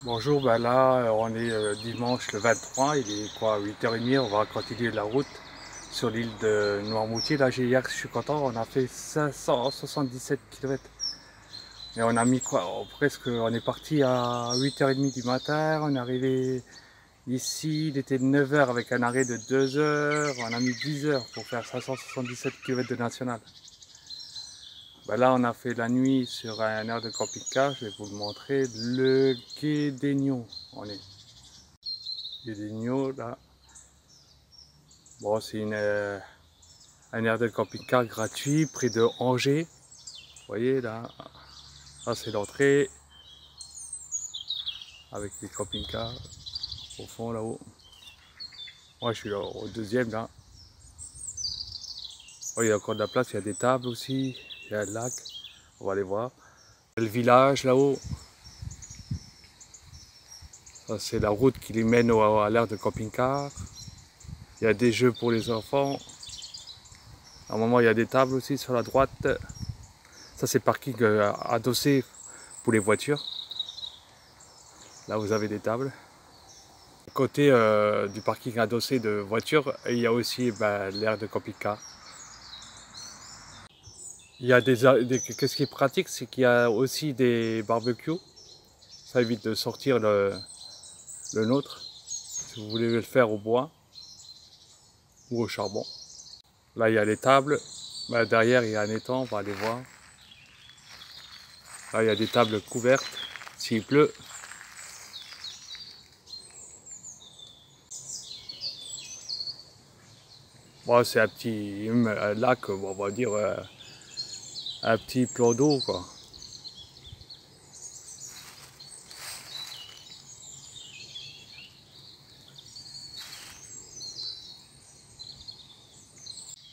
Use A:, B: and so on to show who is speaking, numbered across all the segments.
A: Bonjour, ben là on est dimanche le 23, il est quoi 8h30, on va continuer la route sur l'île de Noirmoutier. Là hier je suis content, on a fait 577 km. Et on a mis quoi presque, on est parti à 8h30 du matin, on est arrivé ici, il était 9h avec un arrêt de 2 heures, on a mis 10 heures pour faire 577 km de national. Ben là on a fait la nuit sur un aire de camping-car, je vais vous le montrer, le quai d'Aignan on est. Guédigno, là. Bon, c'est un aire de camping-car gratuit près de Angers. Vous voyez là, ça c'est l'entrée avec les camping-cars au fond là-haut. Moi je suis là, au deuxième là. Oh, il y a encore de la place, il y a des tables aussi, il y a le lac, on va aller voir. Le village là-haut, ça c'est la route qui les mène à l'aire de camping-car. Il y a des jeux pour les enfants. À un moment il y a des tables aussi sur la droite. Ça c'est parking adossé pour les voitures. Là vous avez des tables. Côté du parking adossé de voitures, il y a aussi l'aire de camping-car. Il y a qu'est-ce qui est pratique, c'est qu'il y a aussi des barbecues. Ça évite de sortir le nôtre, si vous voulez le faire au bois ou au charbon. Là, il y a les tables. Derrière, il y a un étang, on va aller voir. Là, il y a des tables couvertes s'il pleut. Bon, c'est un petit lac, on va dire un petit plan d'eau, quoi.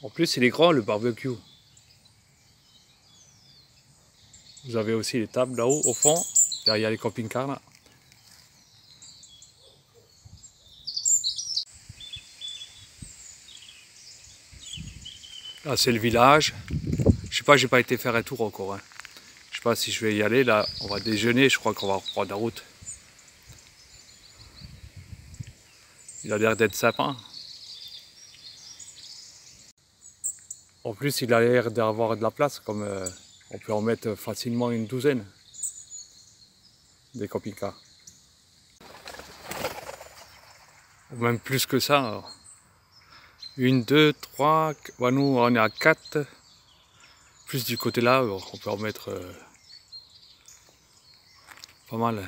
A: En plus, il est grand le barbecue. Vous avez aussi les tables là-haut, au fond, derrière les camping-cars là. Là, c'est le village. Je sais pas, j'ai pas été faire un tour encore. Hein. Je sais pas si je vais y aller. Là, on va déjeuner. Je crois qu'on va reprendre la route. Il a l'air d'être sympa. En plus, il a l'air d'avoir de la place. Comme on peut en mettre facilement une douzaine des camping-cars. Ou même plus que ça. Alors. Une, deux, trois. Ouais, nous, on est à 4. Plus du côté là, on peut en mettre pas mal.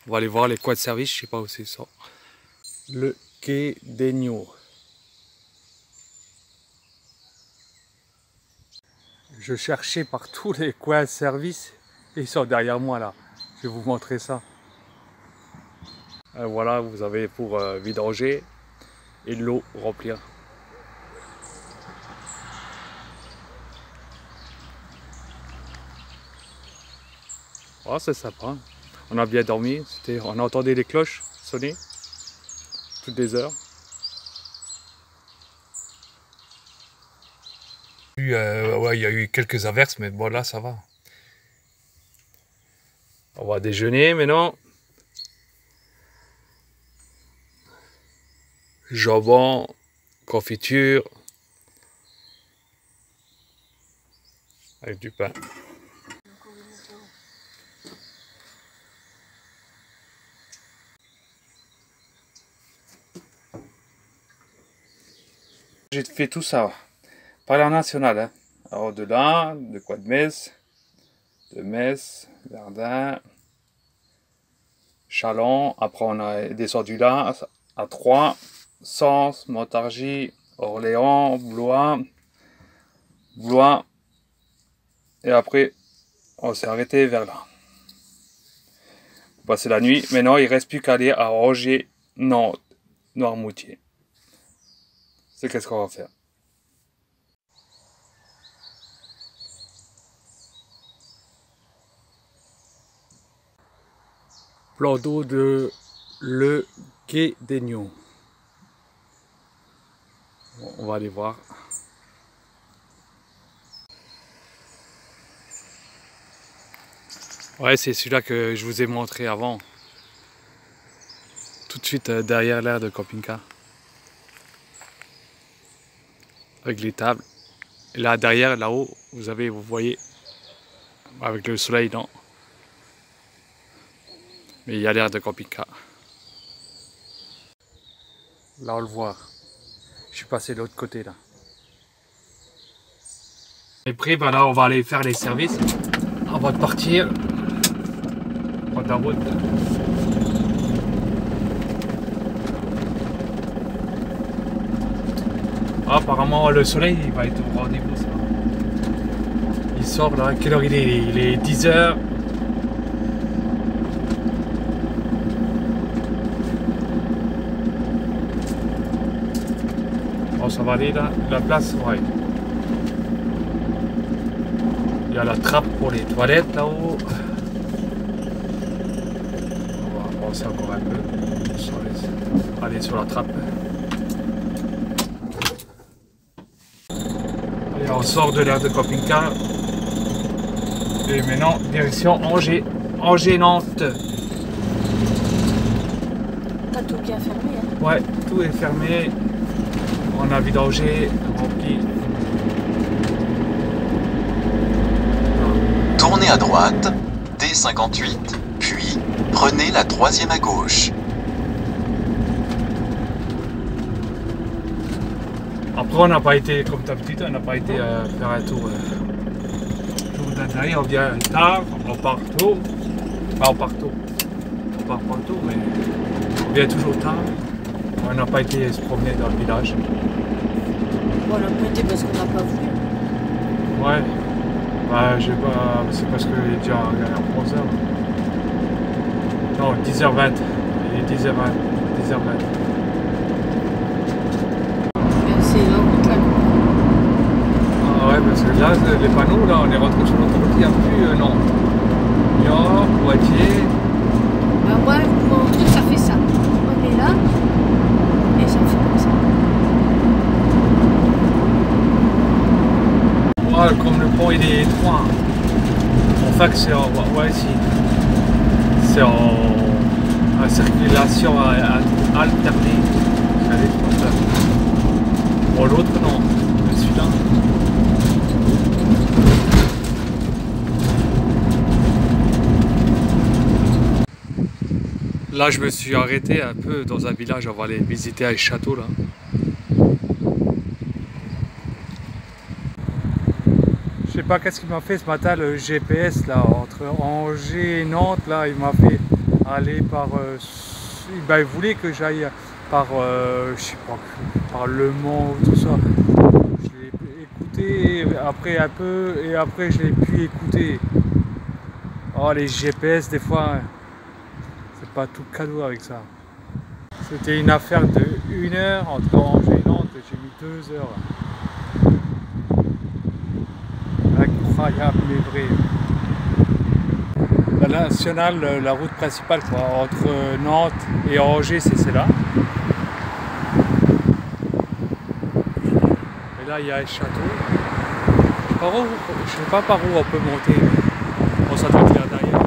A: On va aller voir les quais de service. Je sais pas où c'est ça. Le quai d'Aignan. Je cherchais par tous les coins de service et ils sont derrière moi là. Je vais vous montrer ça. Voilà, vous avez pour vidanger et de l'eau remplir. Oh, c'est sympa. On a bien dormi. On a entendu les cloches sonner toutes les heures. Ouais, il y a eu quelques averses, mais bon là ça va. On va déjeuner maintenant. Jambon, confiture, avec du pain. J'ai fait tout ça par la nationale. Hein. Alors de là, de quoi de Metz, Verdun, Châlons. Après on a descendu là à Troyes, Sens, Montargis, Orléans, Blois. Et après on s'est arrêté vers là. On passait la nuit. Maintenant il ne reste plus qu'à aller à Angers, Nantes, Noirmoutier. C'est qu'est-ce qu'on va faire. Plan d'eau de le quai d'Aignan. Bon, on va aller voir. Ouais, c'est celui-là que je vous ai montré avant. tout de suite derrière l'aire de camping-car. Avec les tables. Et là derrière, là-haut, vous voyez, avec le soleil, non. Mais il y a l'air de camping-car. Là on le voit. Je suis passé de l'autre côté là. Et après, ben là on va aller faire les services avant de partir. Prendre la route. Ah, apparemment le soleil il va être au rendez-vous ça. Il sort là, quelle heure il est? Il est 10h. Oh, ça va aller là, la place, ouais. Il y a la trappe pour les toilettes là-haut. On va avancer encore un peu. Aller sur la trappe. Et on sort de l'aire de camping-car. Et maintenant, direction Angers. Angers-Nantes.
B: T'as tout qui est fermé, hein?
A: Ouais, tout est fermé. On a vidangé, rempli.
C: Tournez à droite, D58, puis prenez la 3e à gauche.
A: Après, on n'a pas été, comme d'habitude, on n'a pas été faire un tour. On vient tard, on part tôt. Enfin, on part tôt. On part pas tôt, mais on vient toujours tard. On n'a pas été se promener dans le village.
B: Bon, on n'a pas été parce qu'on n'a pas voulu.
A: Ouais. Bah, j'ai pas. C'est parce qu'il est déjà 11h. Non, 10h20. Il est 10h20. 10h20.
B: C'est là,
A: Ah ouais, parce que là, les panneaux, là, on est rentré sur l'autre route, il n'y a plus, non. Niort, Poitiers.
B: Ben ouais, pour nous, ça fait ça. On est là, et ça fait comme ça.
A: Ouais, comme le pont, il est étroit. En fait, c'est en... Ouais, si. C'est en circulation alternée. C'est à l'étroit. Bon, l'autre, non. Mais celui-là... Là, je me suis arrêté un peu dans un village, on va aller visiter un château là. Je sais pas qu'est-ce qu'il m'a fait ce matin le GPS là, entre Angers et Nantes là, il m'a fait aller par... ben, il voulait que j'aille par, je sais pas, par Le Mans ou tout ça. Je l'ai écouté après un peu et après je l'ai pu écouter. Oh, les GPS des fois... pas tout cadeau avec ça. C'était une affaire de 1 heure entre Angers et Nantes, j'ai mis 2 heures. Incroyable mais vrai. La nationale, la route principale quoi, entre Nantes et Angers, c'est celle-là. Et là il y a un château. Je sais pas par où on peut monter. Bon, ça doit être là derrière.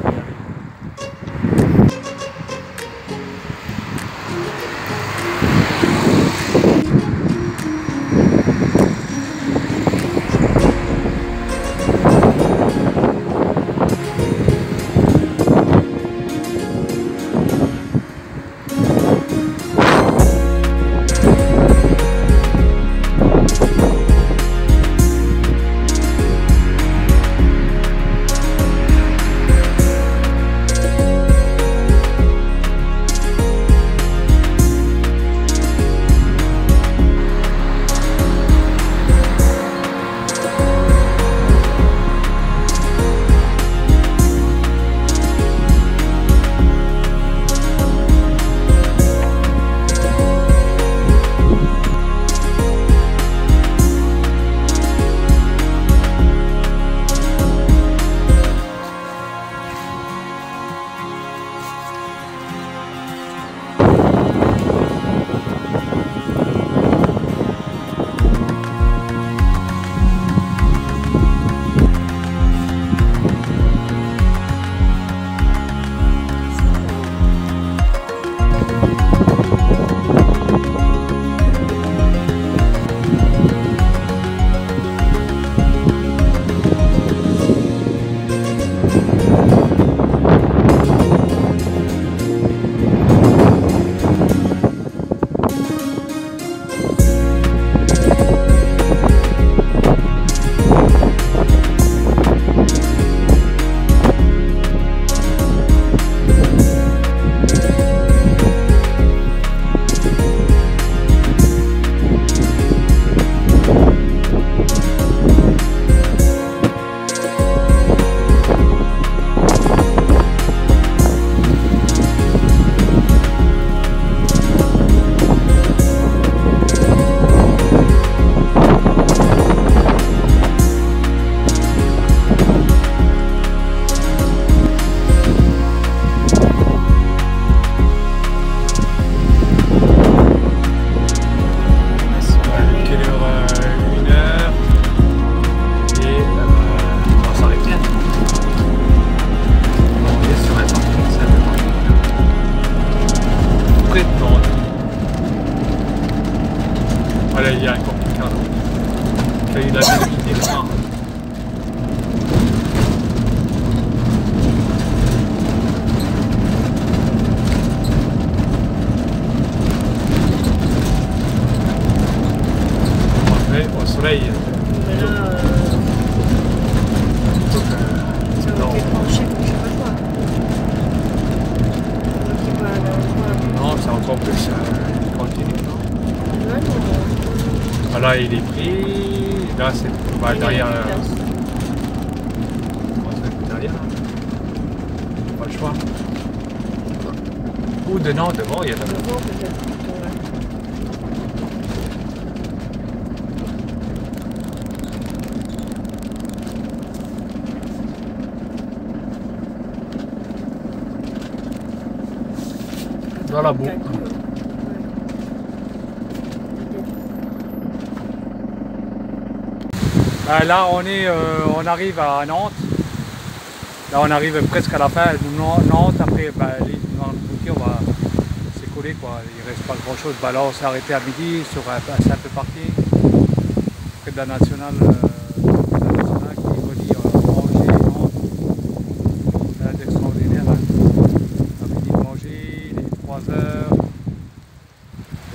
A: réveille.
B: Mais là,
A: Plutôt que-
B: ça va
A: non.
B: déclencher comme je sais pas quoi. Donc il va
A: Non, c'est encore plus. Il continue, non? Ah, là, il est pris. Là, c'est derrière. Derrière. Pas le choix. Ou devant, il y a de
B: Devant peut-être plutôt, ouais.
A: dans la boue. Là, on arrive à Nantes. Là, on arrive presque à la fin de Nantes. Après, les Noirmoutier, on va s'écouler, quoi. Il ne reste pas grand chose. Là, on s'est arrêté à midi sur un simple parking près de la nationale, qui relie Angers et Nantes. C'est extraordinaire. Hein. À midi de manger, il est 3 heures.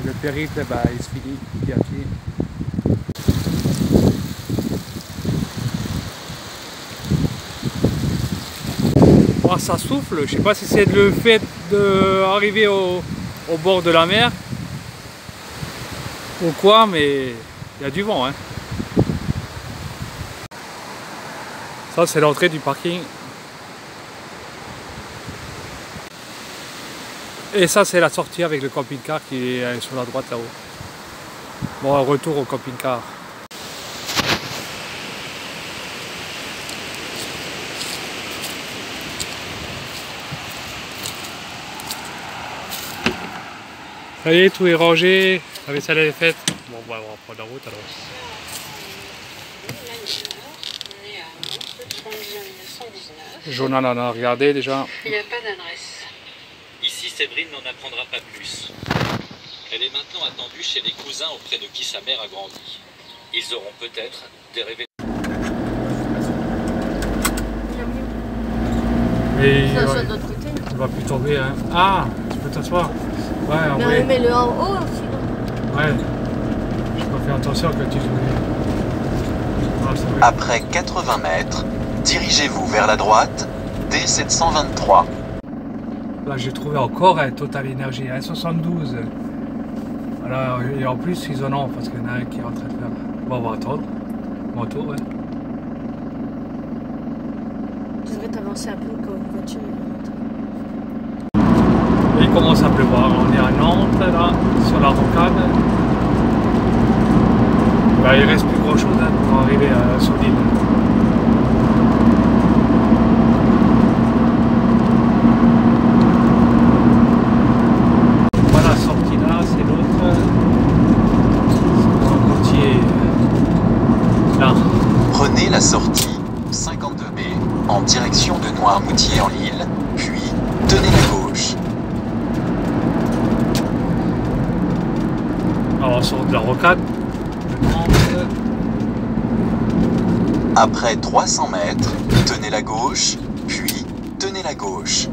A: Et le périple, il se finit petit à petit. Oh, ça souffle, je sais pas si c'est le fait d'arriver au bord de la mer ou quoi, mais il y a du vent. Hein. Ça, c'est l'entrée du parking. Et ça, c'est la sortie avec le camping-car qui est sur la droite là-haut. Bon, un retour au camping-car. Ça y est, tout est rangé, la vaisselle est faite. Bon, on va prendre la route alors. Journal en a regardé déjà.
D: Il n'y a pas d'adresse.
E: Ici, Séverine n'en apprendra pas plus. Elle est maintenant attendue chez les cousins auprès de qui sa mère a grandi. Ils auront peut-être des révélations.
A: Mais
B: Ça, de l'autre côté.
A: il va plus tomber. Hein. Ah, tu peux t'asseoir. Ouais, en vrai.
B: Mais le en haut aussi.
A: Ouais. Je dois faire attention quand tu joues. Ah, c'est vrai.
C: Après 80 mètres, dirigez-vous vers la droite, D723.
A: Là, j'ai trouvé encore un Total Energy, un 72. Voilà, et en plus, isolant, parce qu'il y en a un qui est en train de faire. Bon, on va attendre. Mon tour, ouais.
B: Tu devrais t'avancer un peu comme une voiture.
A: Il commence à pleuvoir. On est à Nantes, là, sur la rocade. Il reste plus grand chose pour arriver sur l'île. Voilà, sortie là, c'est l'autre. C'est Noirmoutier. Là.
C: Prenez la sortie 52B en direction de Noirmoutier en Lille, puis tenez la gauche.
A: Alors on sort de la rocade.
C: Après 300 mètres, tenez la gauche, puis tenez la gauche.